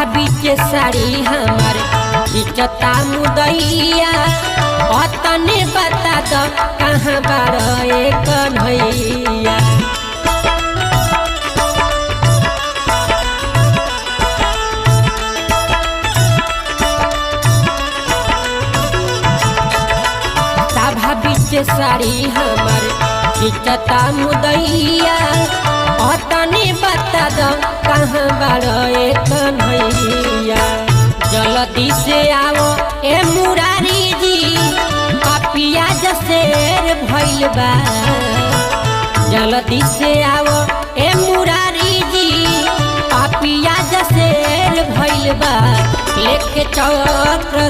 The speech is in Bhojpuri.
सभा बीच साड़ी हमार इचता मुदैया अतने बता दो कहाँ बार कन्हैया। सभा बीच साड़ी हमार इचता मुदैया अतने बता दो कहाँ बार कन्हैया। जल्दी से आओ ए मुरारी जी कपिया जसेर भइल बा। जल्दी से आओ ए मुरारी जी कपिया जसेर भइल बा। लेके चक्र